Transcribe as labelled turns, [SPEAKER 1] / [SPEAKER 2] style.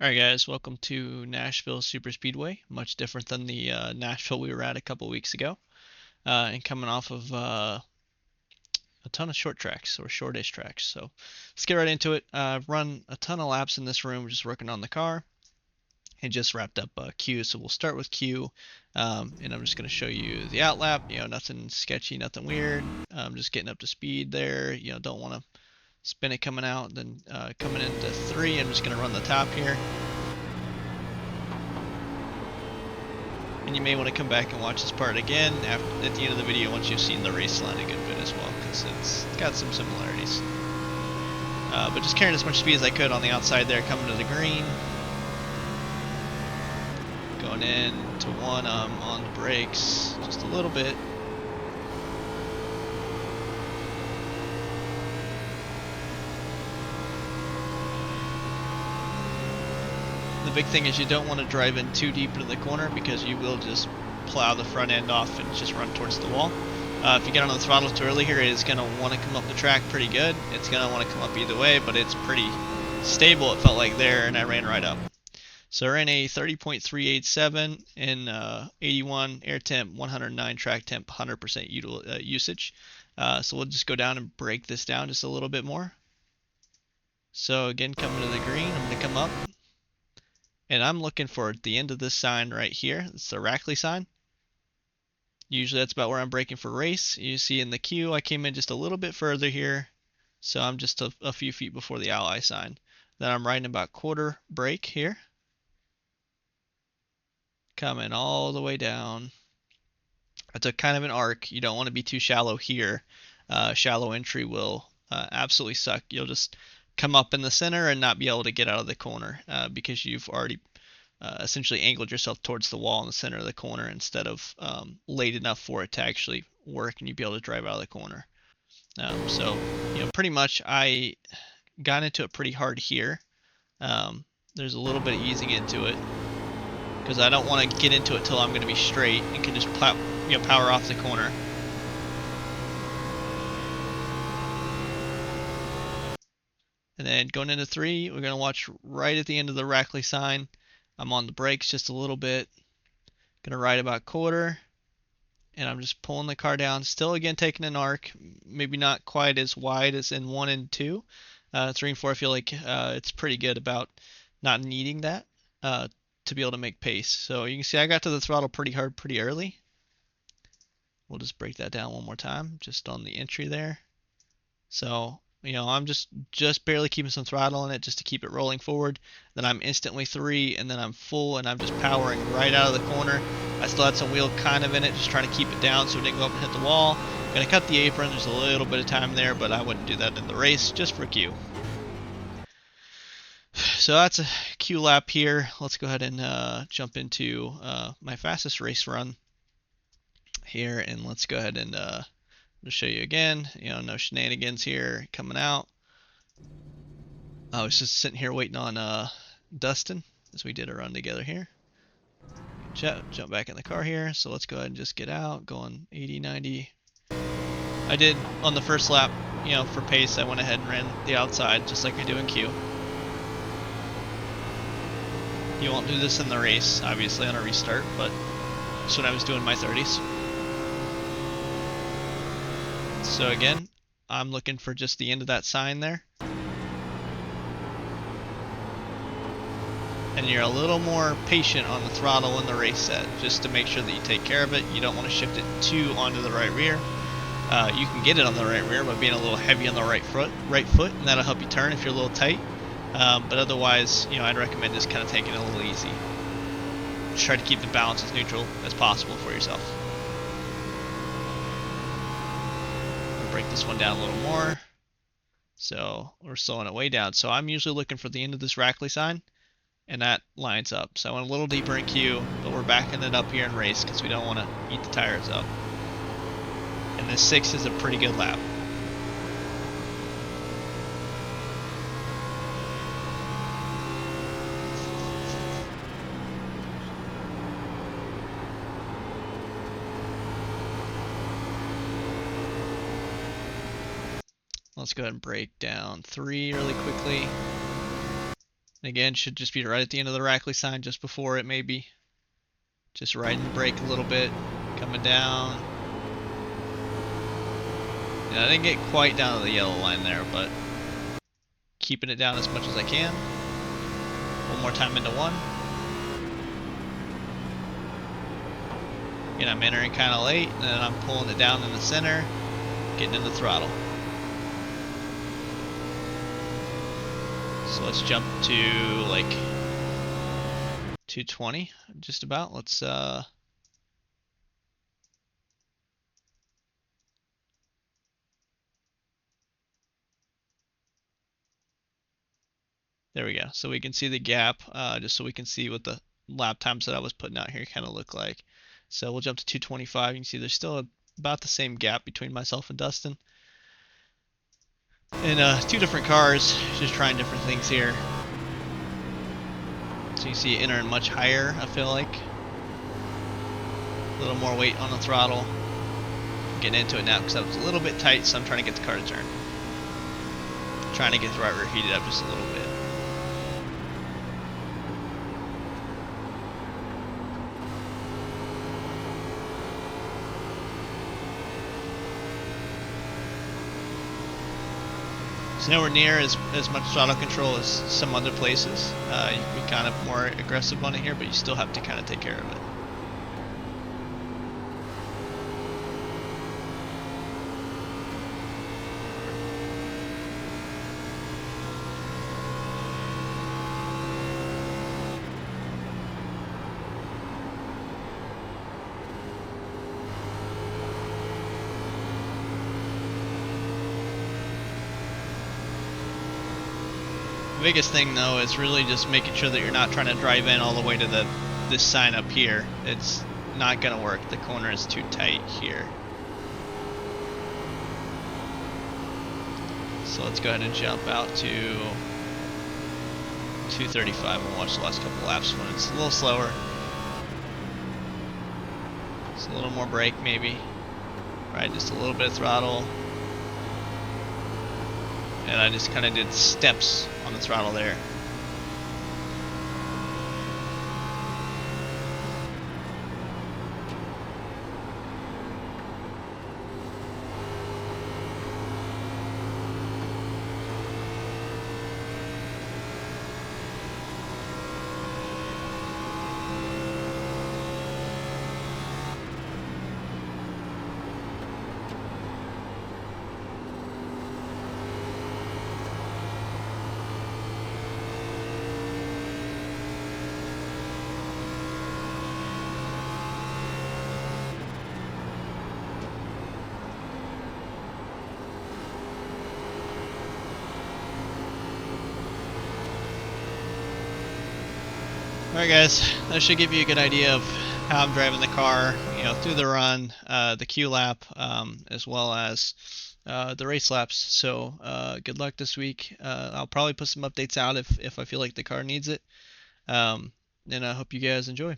[SPEAKER 1] Alright guys, welcome to Nashville Super Speedway. Much different than the Nashville we were at a couple weeks ago. And coming off of a ton of short tracks, or shortish tracks. So let's get right into it. I've run a ton of laps in this room, just working on the car. And just wrapped up Q, so we'll start with Q. And I'm just going to show you the out lap. Nothing sketchy, nothing weird. Just getting up to speed there. Don't want to spin it coming out. Then coming into 3, I'm just going to run the top here. And you may want to come back and watch this part again at the end of the video once you've seen the race line a good bit as well, because it's got some similarities. But just carrying as much speed as I could on the outside there, coming to the green. Going in to 1, on the brakes just a little bit. The big thing is you don't want to drive in too deep into the corner, because you will just plow the front end off and just run towards the wall. If you get on the throttle too early here, it is going to want to come up the track pretty good. It's going to want to come up either way, but it's pretty stable, it felt like there, and I ran right up. So we're in a 30.387 in 81 air temp, 109 track temp, 100% usage. So we'll just go down and break this down just a little bit more. So again, coming to the green, I'm going to come up. And I'm looking for the end of this sign right here. It's the Rackley sign. Usually that's about where I'm braking for race. You see in the queue, I came in just a little bit further here. So I'm just a few feet before the ally sign. Then I'm riding about quarter brake here. Coming all the way down. It's a kind of an arc. You don't want to be too shallow here. Shallow entry will absolutely suck. You'll just come up in the center and not be able to get out of the corner because you've already essentially angled yourself towards the wall in the center of the corner instead of late enough for it to actually work and you'd be able to drive out of the corner. So pretty much I got into it pretty hard here. There's a little bit of easing into it because I don't want to get into it till I'm going to be straight and can just power off the corner. And then going into 3, we're going to watch right at the end of the Rackley sign. I'm on the brakes just a little bit. Going to ride about quarter. And I'm just pulling the car down. Still, again, taking an arc. Maybe not quite as wide as in 1 and 2. 3 and 4, I feel like it's pretty good about not needing that to be able to make pace. So you can see I got to the throttle pretty hard pretty early. We'll just break that down one more time, just on the entry there. So I'm just barely keeping some throttle in it just to keep it rolling forward. Then I'm instantly 3, and then I'm full, and I'm just powering right out of the corner. I still had some wheel kind of in it, just trying to keep it down so it didn't go up and hit the wall. Gonna cut the apron. There's a little bit of time there, but I wouldn't do that in the race, just for Q. So that's a Q lap here. Let's go ahead and jump into my fastest race run here, and let's go ahead and to show you again, no shenanigans here coming out. I was just sitting here waiting on Dustin as we did a run together here. Jump back in the car here. So let's go ahead and just get out, going 80, 90. I did on the first lap, for pace, I went ahead and ran the outside just like I do in Q. You won't do this in the race, obviously, on a restart, but that's what I was doing in my 30s. So again, I'm looking for just the end of that sign there. And you're a little more patient on the throttle in the race set, just to make sure that you take care of it. You don't want to shift it too onto the right rear. You can get it on the right rear by being a little heavy on the right foot, and that'll help you turn if you're a little tight. But otherwise, I'd recommend just kind of taking it a little easy. Just try to keep the balance as neutral as possible for yourself. Break this one down a little more. So we're slowing it way down. So I'm usually looking for the end of this Rackley sign, and that lines up. So I went a little deeper in Q, but we're backing it up here in race because we don't want to eat the tires up. And this 6 is a pretty good lap. Let's go ahead and break down 3 really quickly. Again, should just be right at the end of the Rackley sign, just before it maybe. Just riding the brake a little bit, coming down. Yeah, I didn't get quite down to the yellow line there, but keeping it down as much as I can. One more time into one. Again, I'm entering kind of late, and then I'm pulling it down in the center, getting in the throttle. So let's jump to like 220, just about. Let's there we go. So we can see the gap, just so we can see what the lap times that I was putting out here kind of look like. So we'll jump to 225. You can see there's still about the same gap between myself and Dustin. And two different cars, just trying different things here. So you see it entering much higher, I feel like. A little more weight on the throttle. I'm getting into it now because I was a little bit tight, so I'm trying to get the car to turn. Trying to get the right rear heated up just a little bit. It's nowhere near as much throttle control as some other places. You can be kind of more aggressive on it here, but you still have to kind of take care of it. The biggest thing though is really just making sure that you're not trying to drive in all the way to this sign up here. It's not gonna work. The corner is too tight here. So let's go ahead and jump out to 235 and watch the last couple laps when it's a little slower. Just a little more brake maybe. Right, just a little bit of throttle. And I just kind of did steps on the throttle there. Alright guys, that should give you a good idea of how I'm driving the car, you know, through the run, the Q lap, as well as the race laps. So good luck this week. I'll probably put some updates out if I feel like the car needs it. And I hope you guys enjoy.